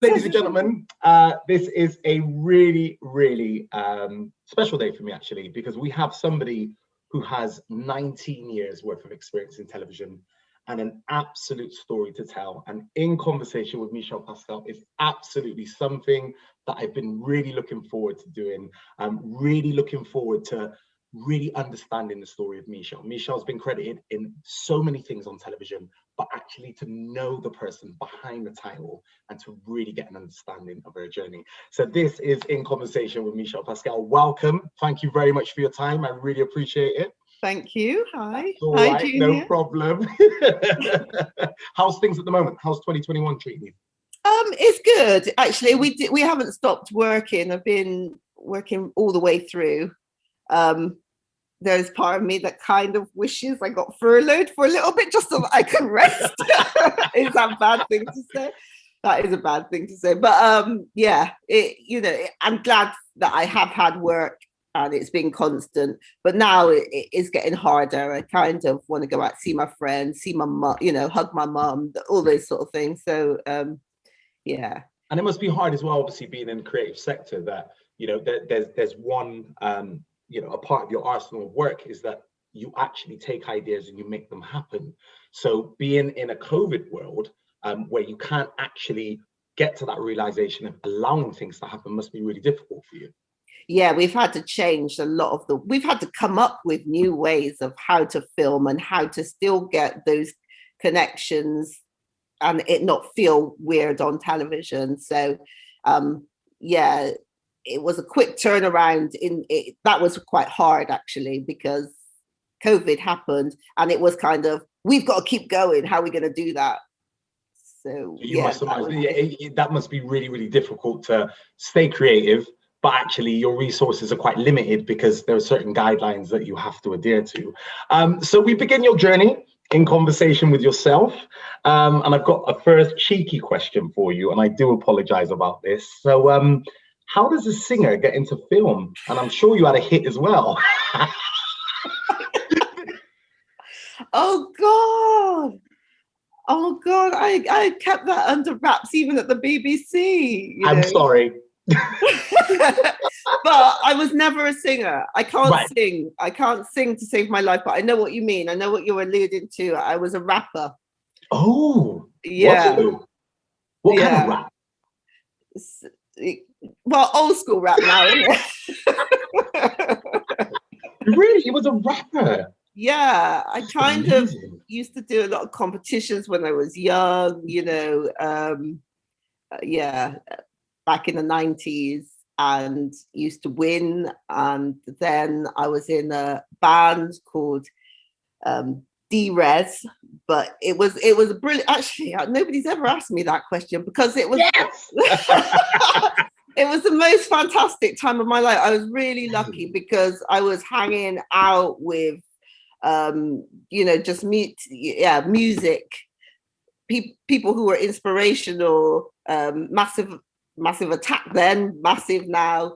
Ladies and gentlemen, this is a really, really special day for me, actually, because we have somebody who has 19 years worth of experience in television and an absolute story to tell. And In Conversation with Michelle Pascal is absolutely something that I've been really looking forward to doing. I'm really looking forward to really understanding the story of Michelle. Michelle's been credited in so many things on television, but actually to know the person behind the title and to really get an understanding of her journey. So this is In Conversation with Michelle Pascal. Welcome. Thank you very much for your time. I really appreciate it. Thank you. Hi. That's all Hi, right, Junior. no problem. How's things at the moment? How's 2021 treating you? It's good. Actually, we haven't stopped working. I've been working all the way through. There's part of me that kind of wishes I got furloughed for a little bit just so that I can rest. Is that a bad thing to say? That is a bad thing to say. But yeah, I'm glad that I have had work and it's been constant. But now it is getting harder. I kind of want to go out, see my friends, see my mum, hug my mum, all those sort of things. So yeah. And it must be hard as well, obviously, being in the creative sector, that there's one a part of your arsenal of work is that you actually take ideas and you make them happen. So being in a COVID world where you can't actually get to that realization of allowing things to happen must be really difficult for you. Yeah, we've had to change a lot of we've had to come up with new ways of how to film and how to still get those connections and it not feel weird on television. So yeah, it was a quick turnaround that was quite hard actually, because COVID happened and it was kind of, we've got to keep going. How are we going to do that? So that must be really, really difficult to stay creative, but actually your resources are quite limited because there are certain guidelines that you have to adhere to. So we begin your journey in conversation with yourself. And I've got a first cheeky question for you, and I do apologize about this. So how does a singer get into film? And I'm sure you had a hit as well. Oh God, I kept that under wraps even at the BBC. I'm sorry. But I was never a singer. I can't sing. I can't sing to save my life, but I know what you mean. I know what you're alluding to. I was a rapper. Oh, yeah. What kind of rap? Well, old school rap now, isn't it? Really? You was a rapper? Yeah, I kind of used to do a lot of competitions when I was young, yeah, back in the 90s, and used to win. And then I was in a band called D-Res, but it was a brilliant, actually, nobody's ever asked me that question because it was, yes! It was the most fantastic time of my life. I was really lucky because I was hanging out with, just music, people who were inspirational, massive Attack then, massive now,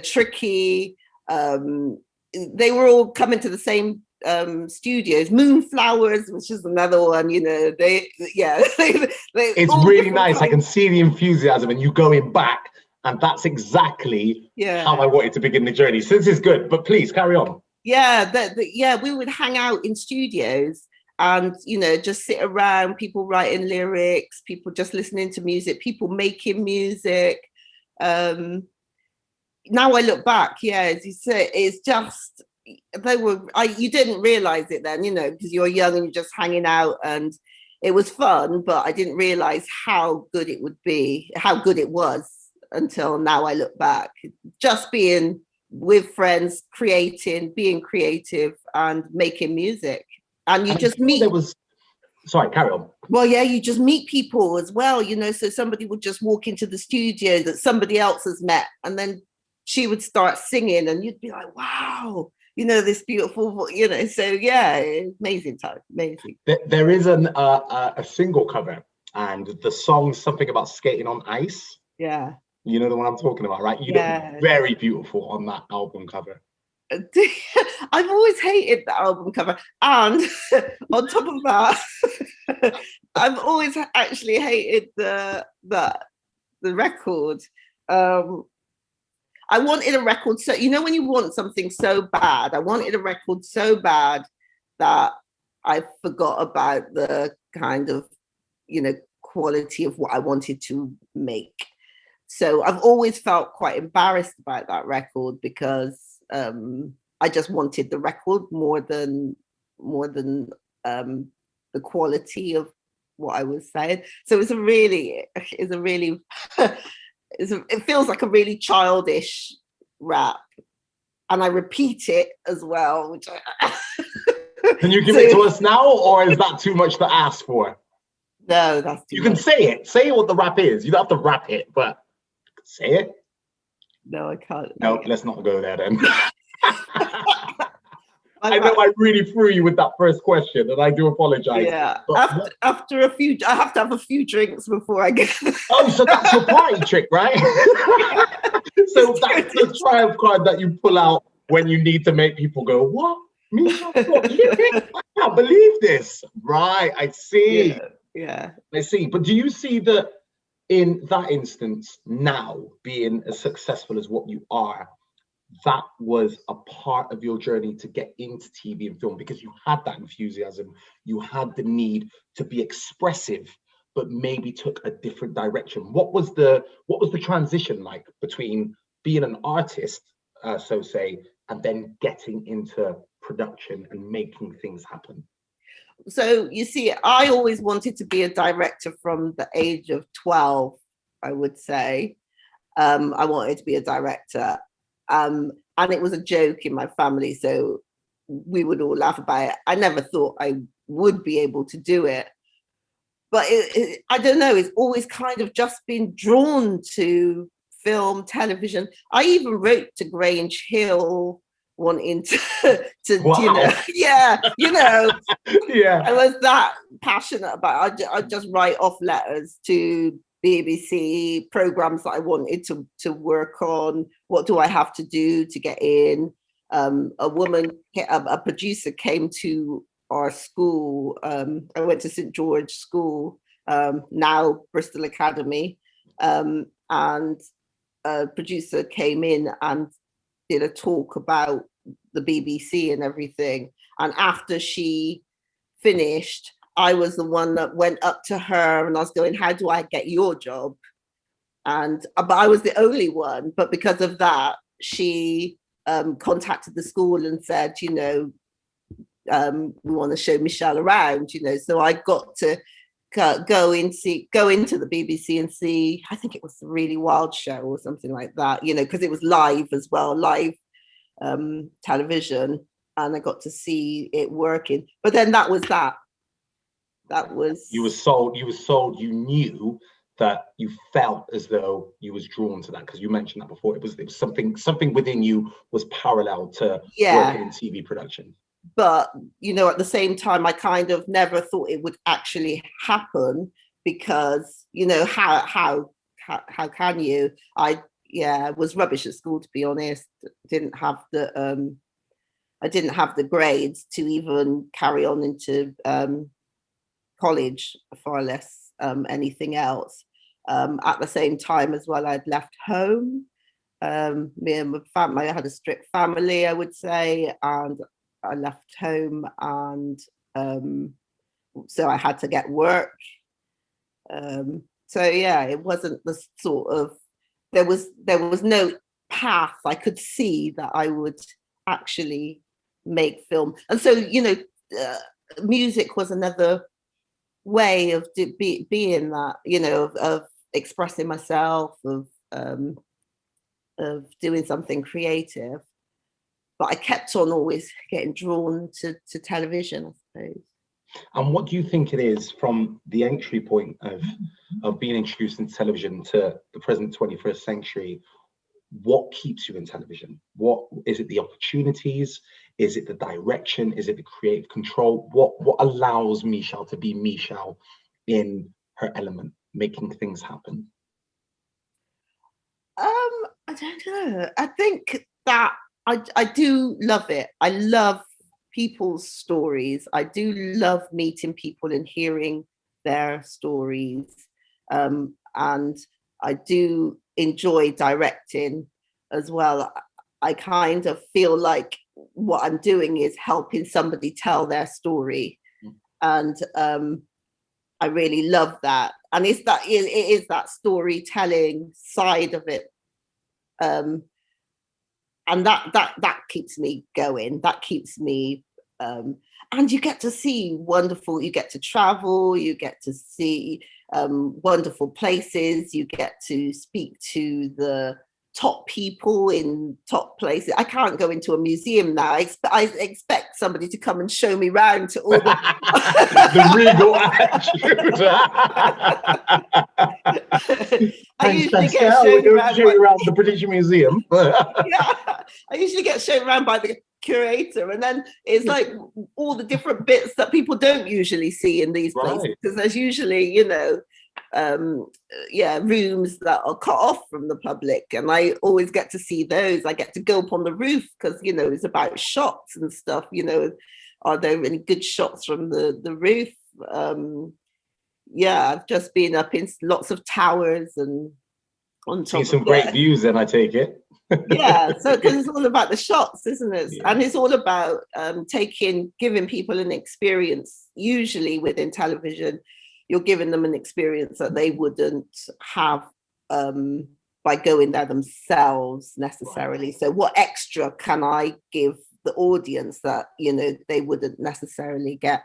Tricky. They were all coming to the same studios. Moonflowers, which is another one, it's really nice. I can see the enthusiasm and you going back, and that's exactly how I wanted to begin the journey. So this is good, but please carry on. Yeah, we would hang out in studios and just sit around, people writing lyrics, people just listening to music, people making music. Now I look back, as you say, it's just you didn't realize it then, because you're young and you're just hanging out, and it was fun, but I didn't realize how good it would be, how good it was, until now I look back. Just being with friends, being creative and making music. And you just meet. Sorry, carry on. Well, yeah, you just meet people as well, so somebody would just walk into the studio that somebody else has met, and then she would start singing and you'd be like, wow, this beautiful, so yeah, amazing time, amazing. There is a single cover, and the song's something about skating on ice. Yeah. You know the one I'm talking about, right? You look very beautiful on that album cover. I've always hated the album cover, and on top of that, I've always actually hated the the record. I wanted a record, so you know when you want something so bad, I wanted a record so bad that I forgot about the kind of, you know, quality of what I wanted to make. So I've always felt quite embarrassed about that record because I just wanted the record more than the quality of what I was saying. So it feels like a really childish rap, and I repeat it as well. Which Can you give it to us now, or is that too much to ask for? No, that's too you much. Can say it. Say what the rap is. You don't have to rap it, but say it. No, I can't. No, let's not go there then. I know I really threw you with that first question, and I do apologize. Yeah, after a few, I have to have a few drinks before I get. Oh, so that's your party trick, right? So that's the triumph card that you pull out when you need to make people go, "What? Michelle got lyrics? I can't believe this." Right? I see. Yeah. I see. But do you see that in that instance, now being as successful as what you are, that was a part of your journey to get into TV and film, because you had that enthusiasm, you had the need to be expressive, but maybe took a different direction? What was the transition like between being an artist, so say, and then getting into production and making things happen? So you see, I always wanted to be a director from the age of 12, I would say. I wanted to be a director. And it was a joke in my family, so we would all laugh about it. I never thought I would be able to do it. But I don't know, it's always kind of just been drawn to film, television. I even wrote to Grange Hill wanting to Wow. yeah. I was that passionate about it. I'd just write off letters to BBC programs that I wanted to work on. What do I have to do to get in? A producer came to our school. I went to St. George School, now Bristol Academy, and a producer came in and did a talk about the BBC and everything. And after she finished, I was the one that went up to her and I was going, "How do I get your job?" And but I was the only one. But because of that, she contacted the school and said, "We want to show Michelle around." So I got to go into the BBC and see. I think it was a Really Wild Show or something like that. Because it was live as well, live television, and I got to see it working. But then that was you were sold. You knew that, you felt as though you was drawn to that, because you mentioned that before. It was something within you was parallel to working in TV production. But at the same time, I kind of never thought it would actually happen, because how can you? I was rubbish at school, to be honest. Didn't have the I didn't have the grades to even carry on into college, far less anything else. At the same time as well, I'd left home. Me and my family, I had a strict family, I would say, and I left home, and so I had to get work. It wasn't the sort of, there was no path I could see that I would actually make film. And so music was another way of being that, of expressing myself, of doing something creative. But I kept on always getting drawn to television, I suppose. And what do you think it is, from the entry point of being introduced into television to the present 21st century? What keeps you in television? What is it? The opportunities? Is it the direction? Is it the creative control? What allows Michelle to be Michelle in her element, making things happen? I don't know. I think that I do love it. I love people's stories. I do love meeting people and hearing their stories. And I do enjoy directing as well. I kind of feel like what I'm doing is helping somebody tell their story. And I really love that. And it is that storytelling side of it. And that keeps me going. That keeps me, and you get to see wonderful, you get to travel, you get to see wonderful places, you get to speak to the top people in top places. I can't go into a museum now. I expect somebody to come and show me around to all the the regal attitude. I usually get shown around the British Museum. Yeah, I usually get shown around by the curator, and then it's like all the different bits that people don't usually see in these places, because there's usually, you know, rooms that are cut off from the public, and I always get to see those. I get to go up on the roof because, you know, it's about shots and stuff, you know, are there any good shots from the roof? I've just been up in lots of towers and on top. See some great views then, I take it. So because it's all about the shots, isn't it? And it's all about giving people an experience. Usually within television, you're giving them an experience that they wouldn't have by going there themselves necessarily. So what extra can I give the audience that, you know, they wouldn't necessarily get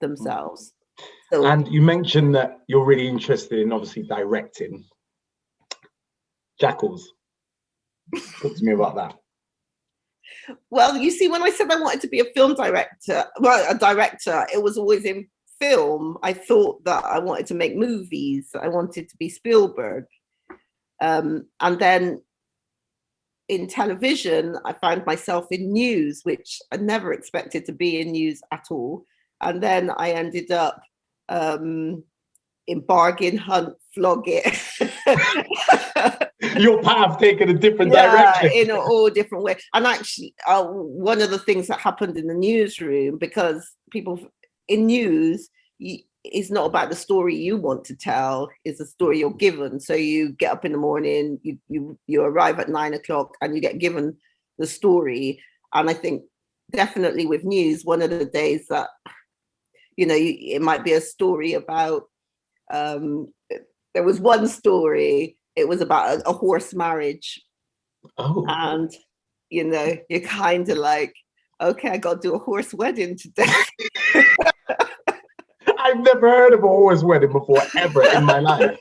themselves? So, and you mentioned that you're really interested in obviously directing. Jackals, talk to me about that. Well, you see, when I said I wanted to be a film director, it was always in film. I thought that I wanted to make movies. I wanted to be Spielberg. And then in television, I found myself in news, which I never expected to be in news at all. And then I ended up in Bargain Hunt, Flog It. Your path taken a different direction. In all different ways. And actually, one of the things that happened in the newsroom, because people in news, it's not about the story you want to tell, it's the story you're given. So you get up in the morning, you arrive at 9 o'clock and you get given the story. And I think definitely with news, one of the days that, you know, it might be a story about, there was one story, it was about a horse marriage. Oh. And, you know, you're kind of like, okay, I got to do a horse wedding today. I've never heard of a horse wedding before, ever in my life.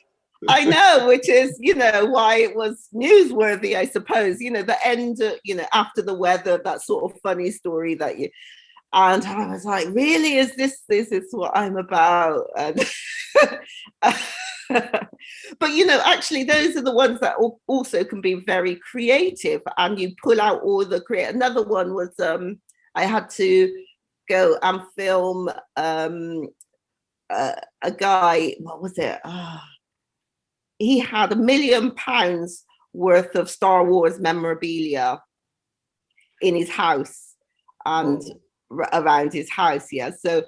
I know, which is, you know, why it was newsworthy, I suppose. You know, the end, you know, after the weather, that sort of funny story that you... And I was like, really, is this what I'm about? And but, you know, actually, those are the ones that also can be very creative, and you pull out all the creative. Another one was I had to go and film a guy, what was it? He had £1 million worth of Star Wars memorabilia in his house and around his house. So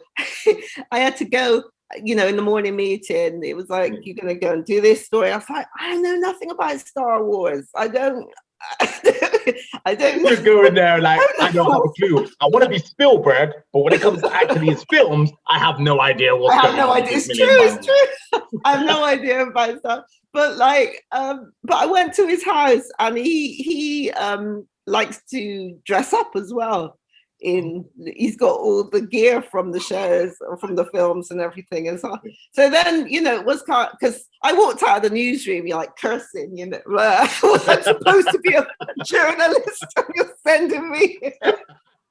I had to go, you know, in the morning meeting. It was like, you're going to go and do this story. I was like, I know nothing about Star Wars. I don't You're going there like, I don't have a clue. I want to be Spielberg, but when it comes to actually his films, I have no idea what's going on. I have no idea. It's true. I have no idea about stuff. But like, but I went to his house, and he likes to dress up as well. He's got all the gear from the shows or from the films and everything, and so then, you know, it was kind of, because I walked out of the newsroom, you're like cursing, you know, was I supposed to be a journalist? You're sending me.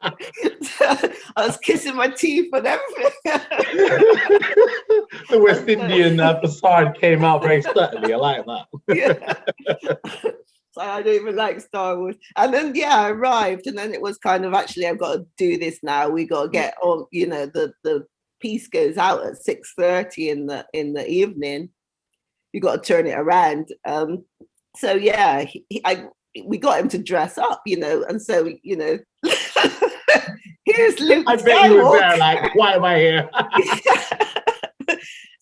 I was kissing my teeth and everything. The West Indian facade came out very subtly. I like that. So I don't even like Star Wars. And then, I arrived, and then it was kind of, actually, I've got to do this now. We got to get on, you know, the piece goes out at 6:30 in the evening. You got to turn it around. So we got him to dress up, you know, and so, you know, here's Luke. I bet you were there like, why am I here?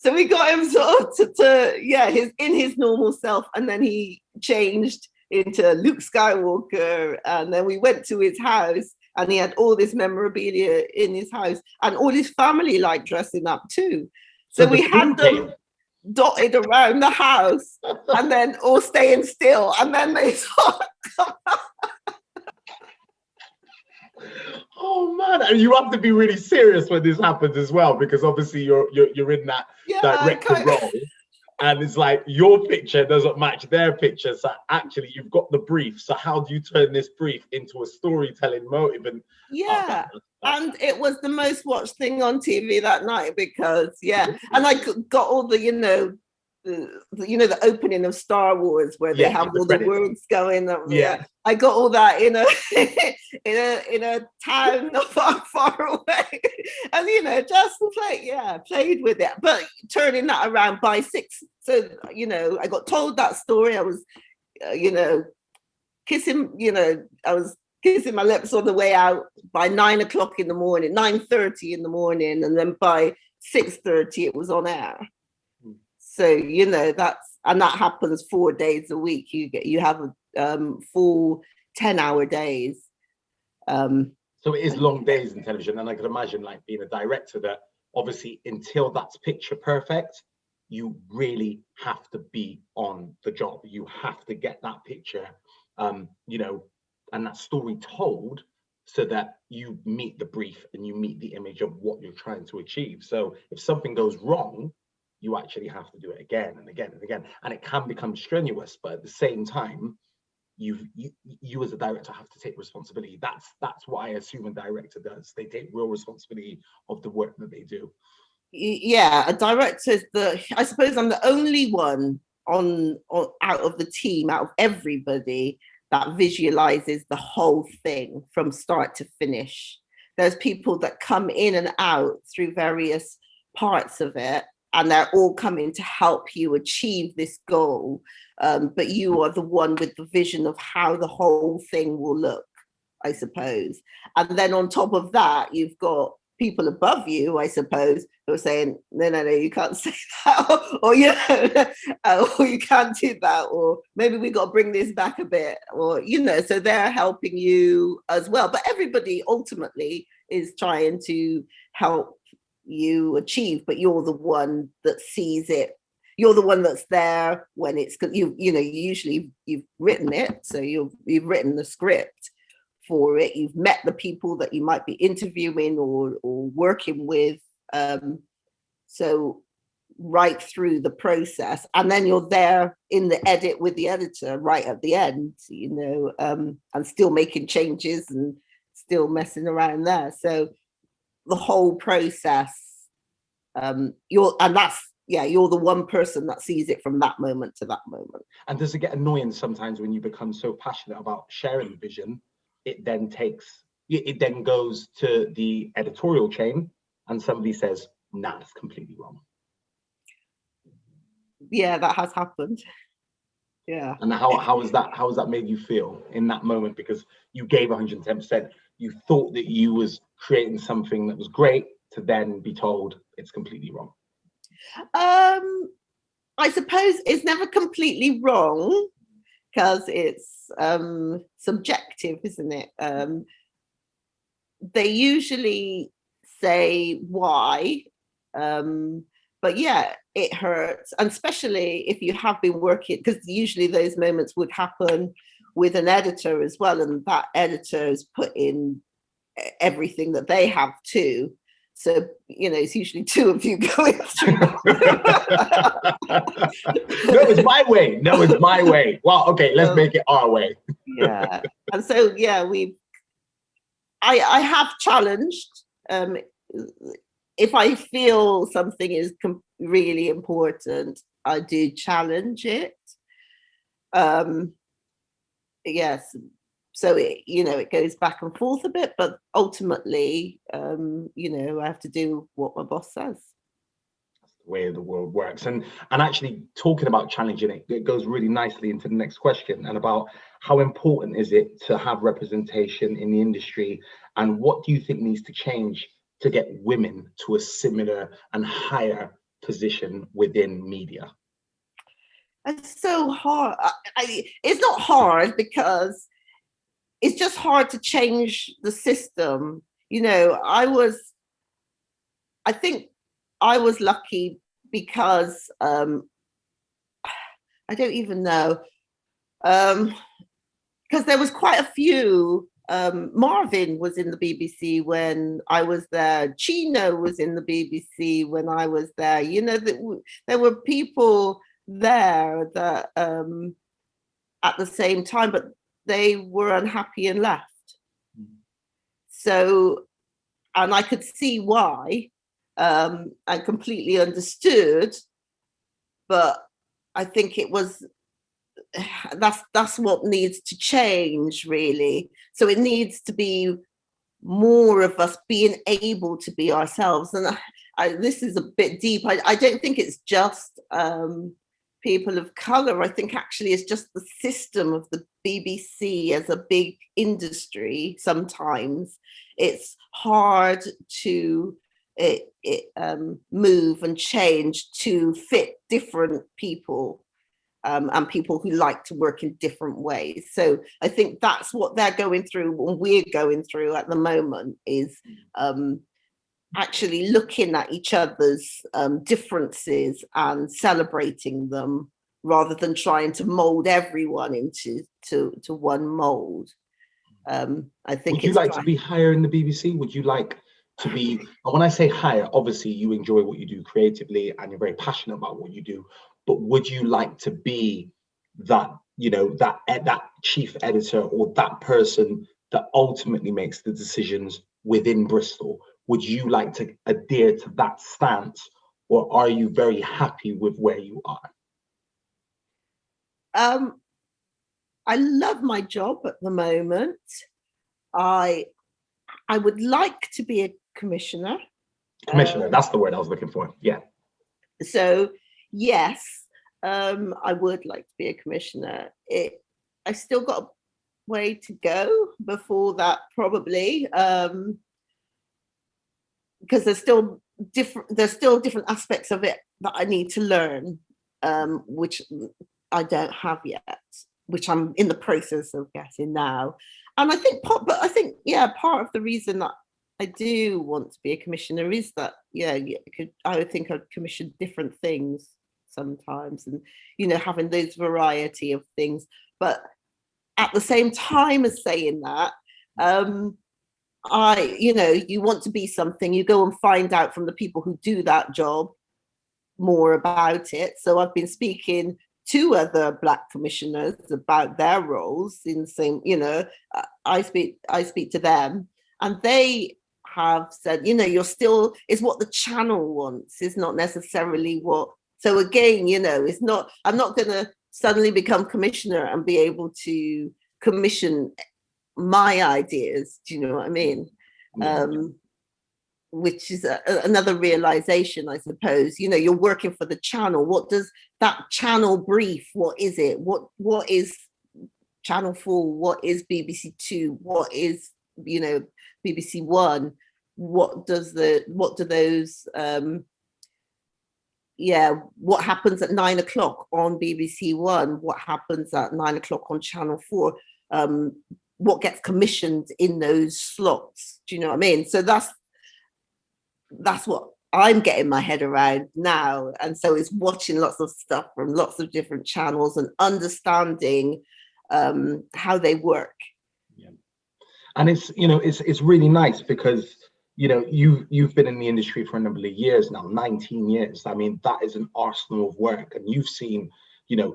So we got him sort of to his normal self, and then he changed into Luke Skywalker, and then we went to his house, and he had all this memorabilia in his house, and all his family like dressing up too. So we had them dotted around the house, and then all staying still, and then they sort of Oh man, and you have to be really serious when this happens as well, because obviously you're in that director role, and it's like your picture doesn't match their picture. So actually, you've got the brief. So how do you turn this brief into a storytelling motive? And and it was the most watched thing on TV that night, because and I got all the the opening of Star Wars where they have all the words going up. I got all that in a in a town not far away, and just played with it, but turning that around by 6. So I got told that story. I was kissing I was kissing my lips on the way out by 9 o'clock in the morning, 9:30 in the morning, and then by 6:30 it was on air. So that happens 4 days a week. You have full 10-hour days. So it is long days in television, and I can imagine like being a director that obviously until that's picture perfect, you really have to be on the job. You have to get that picture, and that story told, so that you meet the brief and you meet the image of what you're trying to achieve. So if something goes wrong, you actually have to do it again and again and again, and it can become strenuous. But at the same time, you as a director have to take responsibility. That's what I assume a director does. They take real responsibility of the work that they do. Yeah, a director is I suppose I'm the only one on out of the team, out of everybody, that visualizes the whole thing from start to finish. There's people that come in and out through various parts of it, and they're all coming to help you achieve this goal. But you are the one with the vision of how the whole thing will look, I suppose. And then on top of that, you've got people above you, I suppose, who are saying, no, you can't say that, or or you can't do that, or maybe we got to bring this back a bit, or so they're helping you as well. But everybody ultimately is trying to help you achieve, but you're the one that sees it. You're the one that's there when it's usually you've written it, so you've written the script for it. You've met the people that you might be interviewing or working with, so right through the process, and then you're there in the edit with the editor right at the end, and still making changes and still messing around there. So the whole process, you're the one person that sees it from that moment to that moment. And does it get annoying sometimes when you become so passionate about sharing the vision? It then goes to the editorial chain, and somebody says, "Nah, that's completely wrong." Yeah, that has happened. Yeah. And how has that made you feel in that moment? Because you gave 110%. You thought that you was creating something that was great, to then be told it's completely wrong. I suppose it's never completely wrong, because it's subjective, isn't it? They usually say why, but yeah, it hurts, and especially if you have been working, because usually those moments would happen with an editor as well, and that editor has put in everything that they have too. So, it's usually two of you going through. No, it's my way. No, it's my way. Well, okay, let's make it our way. Yeah. And so, yeah, I have challenged. If I feel something is really important, I do challenge it. Yes. So it goes back and forth a bit, but ultimately, I have to do what my boss says. That's the way the world works. And actually, talking about challenging it, it goes really nicely into the next question, and about how important is it to have representation in the industry, and what do you think needs to change to get women to a similar and higher position within media? It's so hard. It's not hard because it's just hard to change the system. You know, I think I was lucky because I don't even know, because there was quite a few. Marvin was in the BBC when I was there. Chino was in the BBC when I was there. You know, there were people there that at the same time, but they were unhappy and left. So, and I could see why. I completely understood, but I think it was that's what needs to change, really. So it needs to be more of us being able to be ourselves. And this is a bit deep. I don't think it's just people of color. I think actually it's just the system of the BBC as a big industry. Sometimes it's hard to move and change to fit different people. And people who like to work in different ways. So I think that's what they're going through, and we're going through at the moment, is actually looking at each other's differences and celebrating them, rather than trying to mold everyone into one mold. I think. Would you like to be higher in the BBC? Would you like to be, and when I say higher, obviously you enjoy what you do creatively and you're very passionate about what you do, but would you like to be that, you know, that chief editor, or that person that ultimately makes the decisions within Bristol? Would you like to adhere to that stance, or are you very happy with where you are? I love my job at the moment. I would like to be a commissioner. Commissioner, that's the word I was looking for. Yeah. So yes, I would like to be a commissioner. I still got a way to go before that, probably, because there's still different aspects of it that I need to learn, which I don't have yet, which I'm in the process of getting now. And I think part of the reason that I do want to be a commissioner is that, I would think I'd commission different things sometimes, and, you know, having those variety of things. But at the same time as saying that, you want to be something, you go and find out from the people who do that job more about it. So I've been speaking to other Black commissioners about their roles in the same, I speak to them, and they have said, it's what the channel wants, is not necessarily what. So again, it's not, I'm not going to suddenly become commissioner and be able to commission my ideas. Do you know what I mean? Yeah. Which is another realization, I suppose. You're working for the channel. What does that channel brief? What is it? What is Channel 4? What is BBC 2? What is, BBC 1? What do those what happens at 9 o'clock on BBC 1? What happens at 9 o'clock on Channel 4? What gets commissioned in those slots? Do you know what I mean? So that's what I'm getting my head around now. And so it's watching lots of stuff from lots of different channels and understanding how they work. Yeah. And it's really nice because you've been in the industry for a number of years now, 19 years. I mean, that is an arsenal of work, and you've seen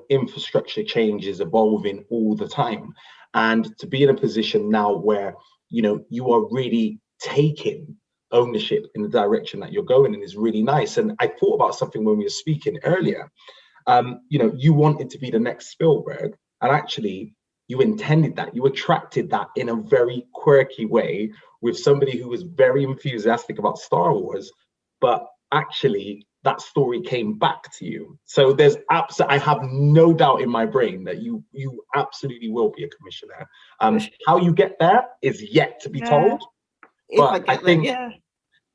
infrastructure changes evolving all the time. And to be in a position now where you are really taking ownership in the direction that you're going in is really nice. And I thought about something when we were speaking earlier. You wanted to be the next Spielberg, and actually you intended that, you attracted that in a very quirky way with somebody who was very enthusiastic about Star Wars, but actually that story came back to you. So I have no doubt in my brain that you absolutely will be a commissioner. How you get there is yet to be told. But I think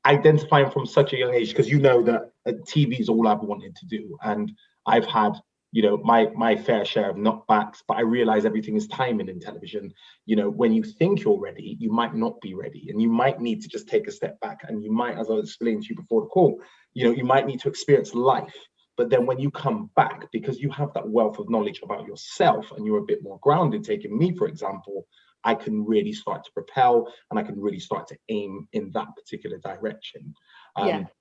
identifying from such a young age, because you know that TV is all I've wanted to do, and I've had, you know, my fair share of knockbacks, but I realize everything is timing in television. You know, when you think you're ready, you might not be ready, and you might need to just take a step back, and you might, as I was explaining to you before the call, you know, you might need to experience life. But then when you come back, because you have that wealth of knowledge about yourself and you're a bit more grounded, taking me, for example, I can really start to propel, and I can really start to aim in that particular direction.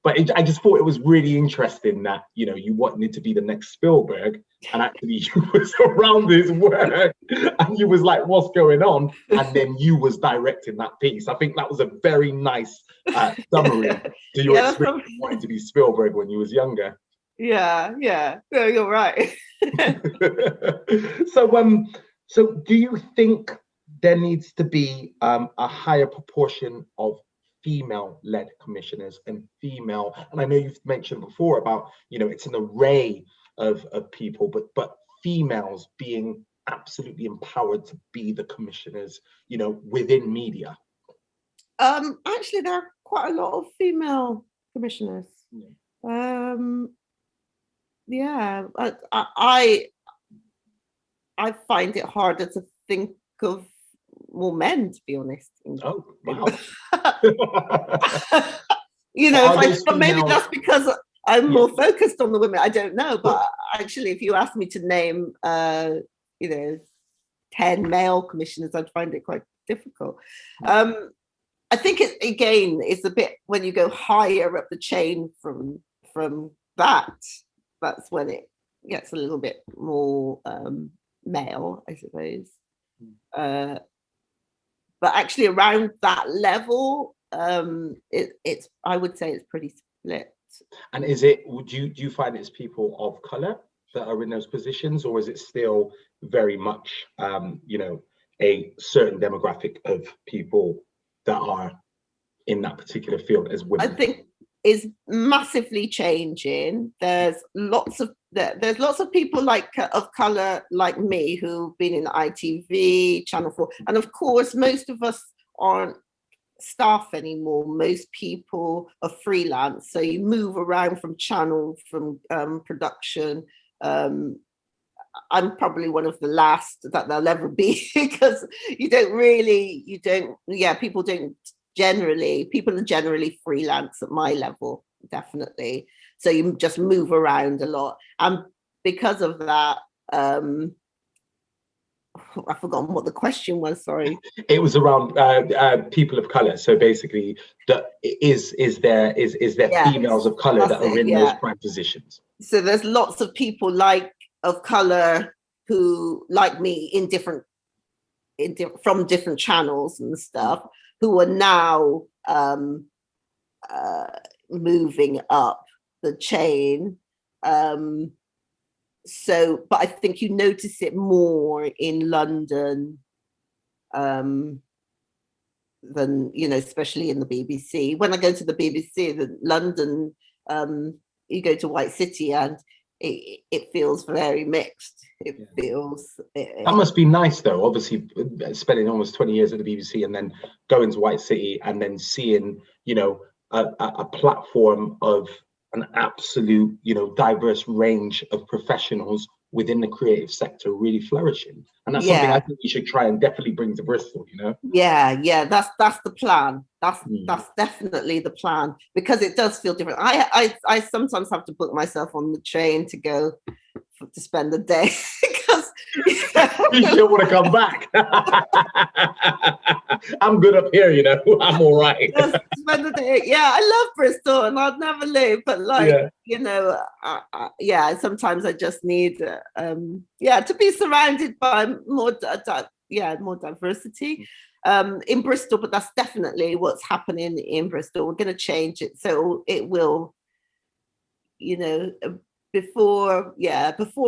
But I just thought it was really interesting that, you know, you wanted to be the next Spielberg, and actually you was around his work and you was like, what's going on? And then you was directing that piece. I think that was a very nice summary to your experience wanting to be Spielberg when you was younger. Yeah, you're right. So do you think there needs to be a higher proportion of female-led commissioners and female, and I know you've mentioned before about, you know, it's an array of people, but females being absolutely empowered to be the commissioners, you know, within media? Actually, there are quite a lot of female commissioners. I find it harder to think of more men, to be honest. Oh, wow. You know, but maybe that's because I'm more focused on the women. I don't know, but actually, if you asked me to name, you know, 10 male commissioners, I'd find it quite difficult. I think it's a bit when you go higher up the chain from that, that's when it gets a little bit more male, I suppose. But actually around that level, it's I would say it's pretty split. And do you find it's people of color that are in those positions, or is it still very much you know, a certain demographic of people that are in that particular field as women? I think is massively changing. There's lots of people of color like me who've been in ITV, Channel 4, and of course most of us aren't staff anymore. Most people are freelance, so you move around from channel, from production. I'm probably one of the last that there'll ever be, because people are generally freelance at my level, definitely. So you just move around a lot, and because of that, I've forgotten what the question was. Sorry. It was around people of color. So basically, is there females of color that are in those prime positions? So there's lots of people of color who, like me, from different channels and stuff, who are now moving up the chain. But I think you notice it more in London than, you know, especially in the BBC. When I go to the BBC, London, you go to White City and it feels very mixed. That must be nice, though, obviously spending almost 20 years at the BBC and then going to White City and then seeing, you know, a platform of an absolute, you know, diverse range of professionals within the creative sector really flourishing. And that's something I think we should try and definitely bring to Bristol, you know? Yeah, that's the plan. That's definitely the plan, because it does feel different. I sometimes have to book myself on the train to go to spend the day, because you don't want to come back. I'm good up here, you know. I'm all right. Spend the day. Yeah, I love Bristol and I'd never leave, but you know, sometimes I just need to be surrounded by more diversity in Bristol. But that's definitely what's happening in Bristol. We're going to change it, so it will, you know, before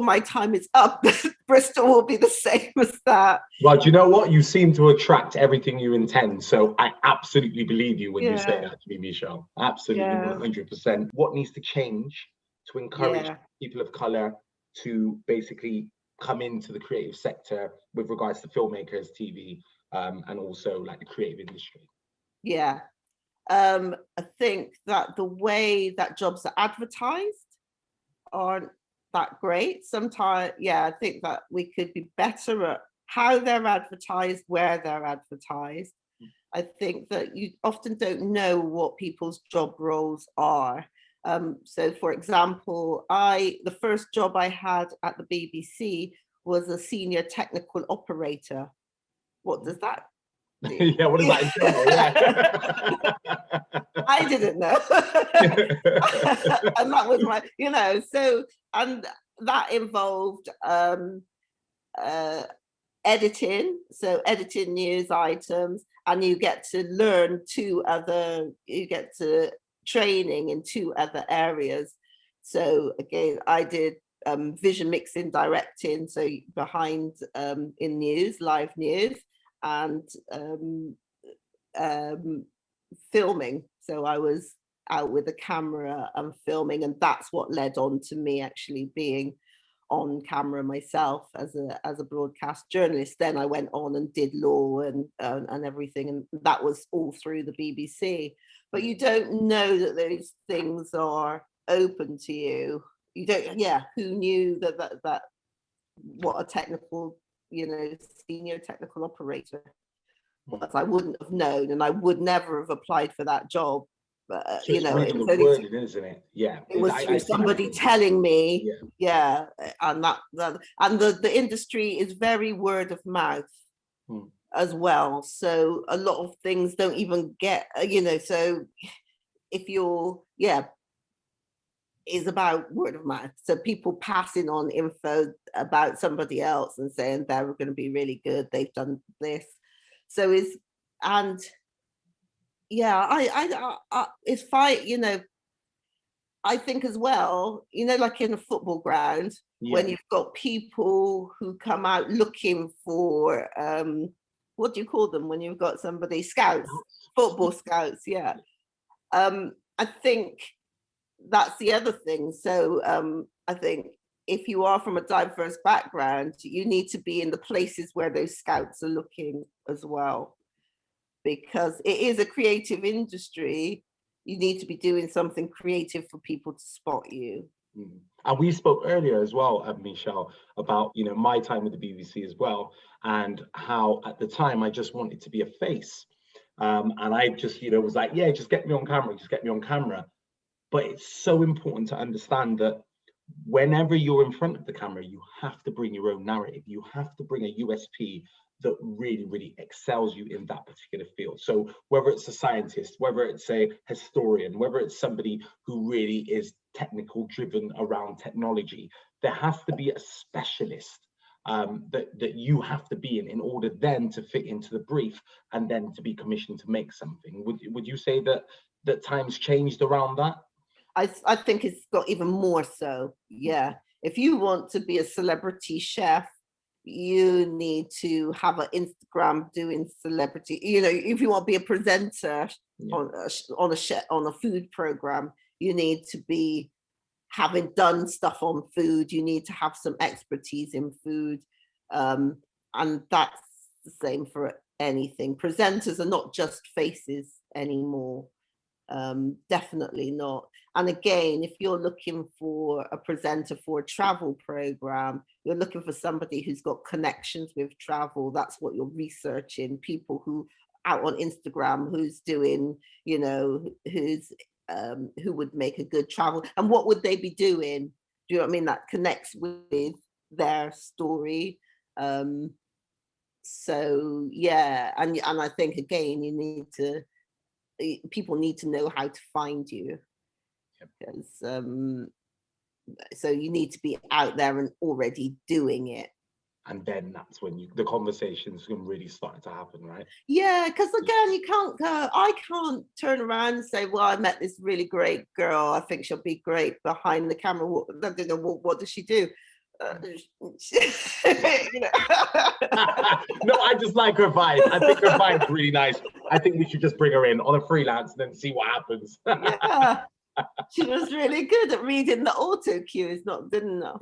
my time is up, Bristol will be the same as that. Well, do you know what? You seem to attract everything you intend. So I absolutely believe you when you say that to me, Michelle. Absolutely, 100%. What needs to change to encourage people of color to basically come into the creative sector with regards to filmmakers, TV, and also like the creative industry? Yeah. I think that the way that jobs are advertised aren't that great. Sometimes, yeah, I think that we could be better at how they're advertised, where they're advertised. I think that you often don't know what people's job roles are. So for example, the first job I had at the BBC was a senior technical operator. What does that do? Yeah, what does that entail? Yeah. I didn't know. And that was my, so, and that involved editing, so editing news items, and you get to learn you get to training in 2 other areas. So again, I did vision mixing, directing, so behind in news, live news, and filming. So I was out with a camera and filming, and that's what led on to me actually being on camera myself as a broadcast journalist. Then I went on and did law and everything, and that was all through the BBC. But you don't know that those things are open to you. You don't. Yeah, who knew that what a technical, senior technical operator was? I wouldn't have known, and I would never have applied for that job. But Just it was really wording, isn't it? Yeah, it was through somebody telling me. Yeah, and the industry is very word of mouth as well. So a lot of things don't even get, so if you're, is about word of mouth. So people passing on info about somebody else and saying they're going to be really good, they've done this. So it's fine, I think as well, like in a football ground, when you've got people who come out looking for, what do you call them when you've got somebody, scouts, football scouts, yeah. I think that's the other thing. So I think if you are from a diverse background, you need to be in the places where those scouts are looking as well, because it is a creative industry. You need to be doing something creative for people to spot you. And we spoke earlier as well, Michelle, about my time with the BBC as well, and how at the time I just wanted to be a face, and I just was like, yeah, just get me on camera. But it's so important to understand that whenever you're in front of the camera, you have to bring your own narrative. You have to bring a USP that really, really excels you in that particular field. So whether it's a scientist, whether it's a historian, whether it's somebody who really is technical driven around technology, there has to be a specialist that you have to be in order then to fit into the brief and then to be commissioned to make something. Would you say that times changed around that? I think it's got even more so. Yeah. If you want to be a celebrity chef, you need to have an Instagram doing celebrity. If you want to be a presenter on a food program, you need to be having done stuff on food. You need to have some expertise in food, and that's the same for anything. Presenters are not just faces anymore. Definitely not. And again, if you're looking for a presenter for a travel program, you're looking for somebody who's got connections with travel. That's what you're researching. People who out on Instagram, who's doing, who would make a good travel, and what would they be doing? Do you know what I mean? That connects with their story. So yeah, and I think again, people need to know how to find you, because so you need to be out there and already doing it, and then that's when the conversations can really start to happen, right? Yeah, because again, I can't turn around and say, well, I met this really great girl, I think she'll be great behind the camera. What does she do? No, I just like her vibe. I think her vibe's really nice. I think we should just bring her in on a freelance and then see what happens. Yeah, she was really good at reading the auto cue. Is not good enough.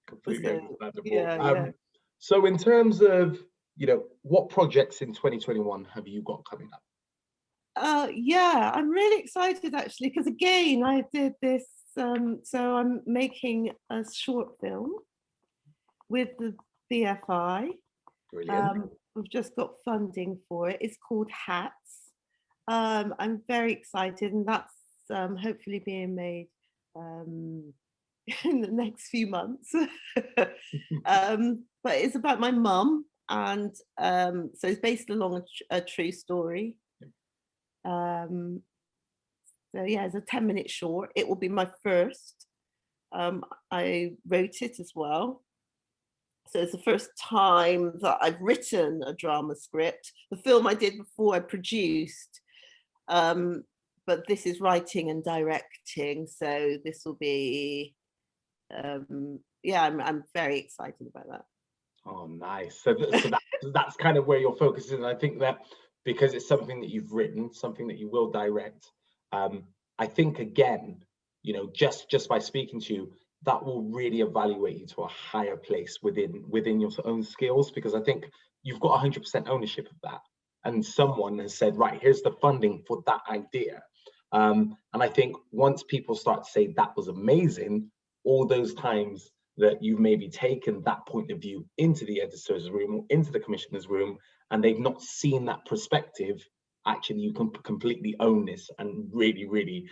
Completely understandable. Yeah. So in terms of what projects in 2021 have you got coming up? Yeah, I'm really excited actually, because again, I did this, so I'm making a short film with the BFI. Brilliant. We've just got funding for it. It's called Hats. I'm very excited, and that's hopefully being made in the next few months. But it's about my mum, and so it's based along a true story. So yeah, it's a 10-minute short. It will be my first. I wrote it as well. So it's the first time that I've written a drama script. The film I did before I produced, but this is writing and directing. So this will be, yeah, I'm very excited about that. Oh, nice. So that's kind of where your focus is. And I think that because it's something that you've written, something that you will direct, I think, again, you know, just by speaking to you, that will really evaluate you to a higher place within your own skills, because I think you've got 100% ownership of that. And someone has said, right, here's the funding for that idea. And I think once people start to say that was amazing, all those times that you've maybe taken that point of view into the editor's room or into the commissioner's room, and they've not seen that perspective, actually you can completely own this and really, really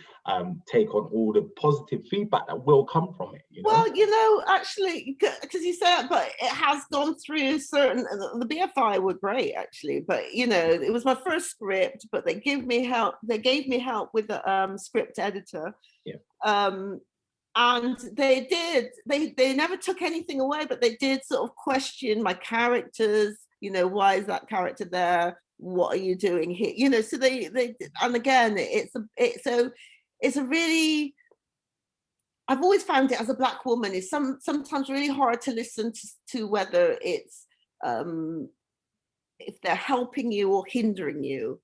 take on all the positive feedback that will come from it, you know? Well, you know, actually, because you said, but it has gone through certain, the BFI were great actually, but you know, it was my first script, but they gave me help with the script editor. Yeah. And they never took anything away, but they did sort of question my characters, you know, why is that character there? What are you doing here? You know, so they and again, it's a really, I've always found it as a Black woman is sometimes really hard to listen to whether it's if they're helping you or hindering you.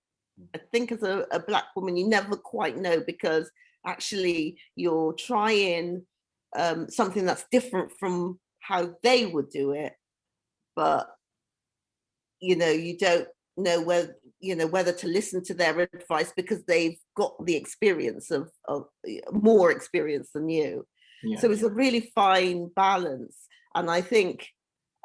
I think as a Black woman, you never quite know, because actually you're trying something that's different from how they would do it, but you know, you don't know whether to listen to their advice because they've got the experience of more experience than you. Yeah. So it's a really fine balance, and I think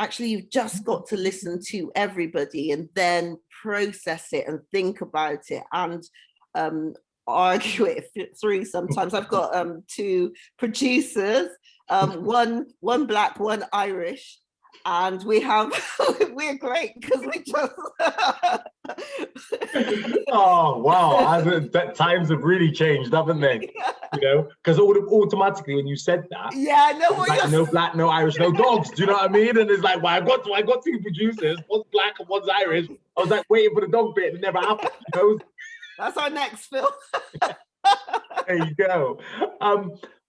actually you've just got to listen to everybody and then process it and think about it and argue it through. Sometimes I've got two producers, one Black, one Irish, and we're great because we just oh wow, times have really changed, haven't they? Yeah. You know, because automatically when you said that, yeah, no, like, no Black, no Irish, no dogs. Do you know what I mean? And it's like, well, I got two producers, one's Black and one's Irish. I was like waiting for the dog bit, and it never happened. You know? That's our next film. There you go.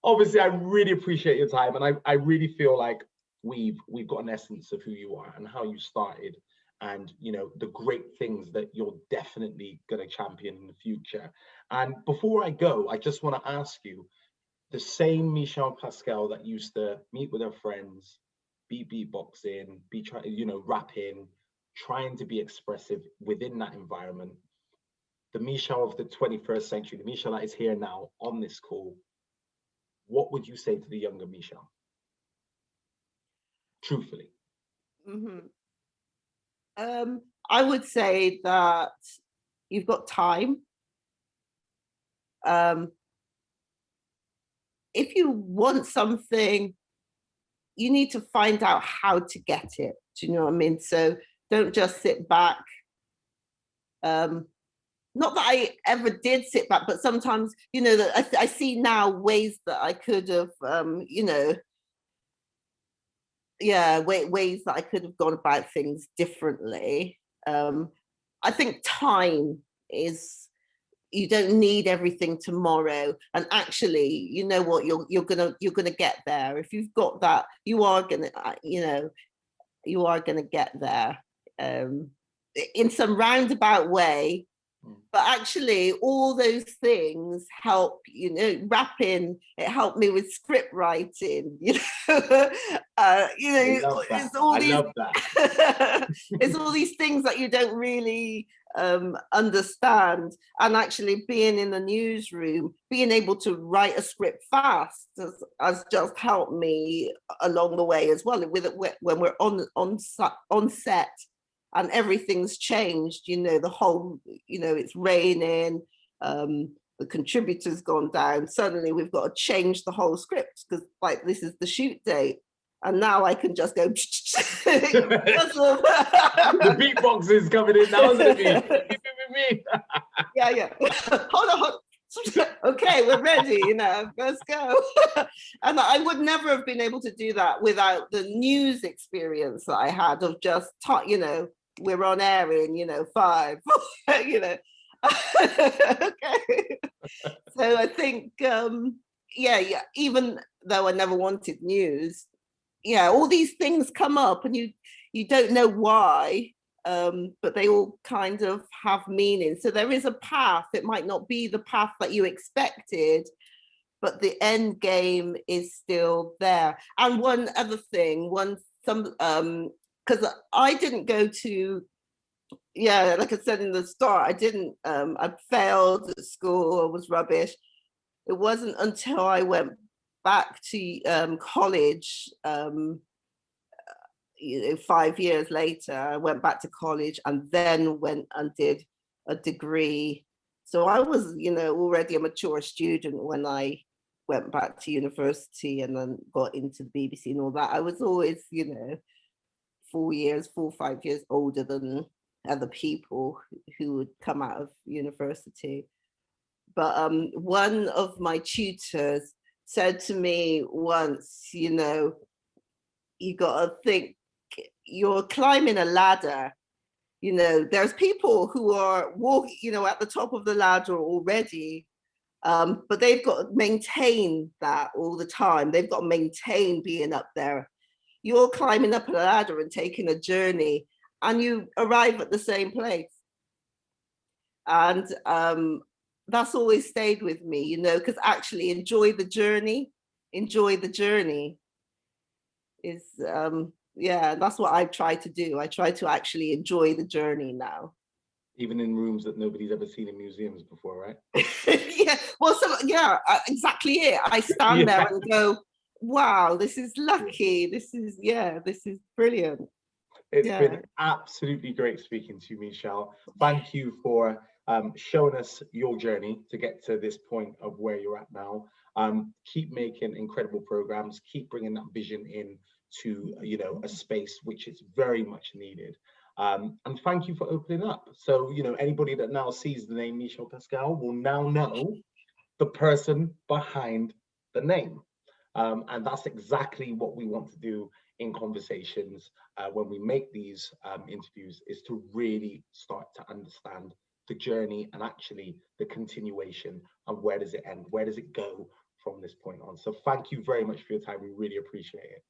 Obviously, I really appreciate your time, and I really feel like we've got an essence of who you are and how you started, and you know, the great things that you're definitely going to champion in the future. And before I go, I just want to ask you, the same Michelle Pascal that used to meet with her friends, be beatboxing, be rapping, trying to be expressive within that environment, the Michelle of the 21st century, the Michelle that is here now on this call, what would you say to the younger Michelle? Truthfully. Mm-hmm. I would say that you've got time. If you want something, you need to find out how to get it. Do you know what I mean? So don't just sit back. Not that I ever did sit back, but sometimes, you know, that I see now ways that I could have, you know, yeah, ways that I could have gone about things differently. I think time is, you don't need everything tomorrow, and actually, you know what, you're gonna get there. If you've got that, you are gonna, you know, you are gonna get there in some roundabout way. But actually, all those things help, you know, rapping, it helped me with script writing, you know. It's all I these, love that. it's all these things that you don't really understand. And actually being in the newsroom, being able to write a script fast has just helped me along the way as well. When we're on set, and everything's changed, you know, the whole, you know, it's raining, the contributor's gone down, suddenly we've got to change the whole script because like this is the shoot date, and now I can just go the beatbox is coming in now, isn't it? Me. yeah hold on. Okay, we're ready, you know, let's go. And I would never have been able to do that without the news experience that I had of just, you know, we're on air in, you know, 5, you know. Okay. So I think, yeah, even though I never wanted news, yeah, all these things come up and you don't know why, but they all kind of have meaning. So there is a path. It might not be the path that you expected, but the end game is still there. And one other thing, because I didn't go to, yeah, like I said in the start, I failed at school, I was rubbish. It wasn't until I went back to college, you know, 5 years later, I went back to college and then went and did a degree. So I was, you know, already a mature student when I went back to university and then got into the BBC and all that. I was always, you know, 4 or 5 years older than other people who would come out of university. But one of my tutors said to me once, you know, you got to think, you're climbing a ladder, you know, there's people who are walking, you know, at the top of the ladder already, but they've got to maintain that all the time. They've got to maintain being up there. You're climbing up a ladder and taking a journey, and you arrive at the same place. And that's always stayed with me, you know, because actually enjoy the journey is, yeah, that's what I try to do. I try to actually enjoy the journey now. Even in rooms that nobody's ever seen in museums before, right? Yeah, well, exactly it. I stand there and go, wow, this is lucky. This is brilliant. It's been absolutely great speaking to you, Michelle. Thank you for showing us your journey to get to this point of where you're at now. Keep making incredible programs. Keep bringing that vision in to, you know, a space which is very much needed. And thank you for opening up. So, you know, anybody that now sees the name Michelle Pascal will now know the person behind the name. And that's exactly what we want to do in conversations when we make these interviews, is to really start to understand the journey and actually the continuation, and where does it end? Where does it go from this point on? So thank you very much for your time. We really appreciate it.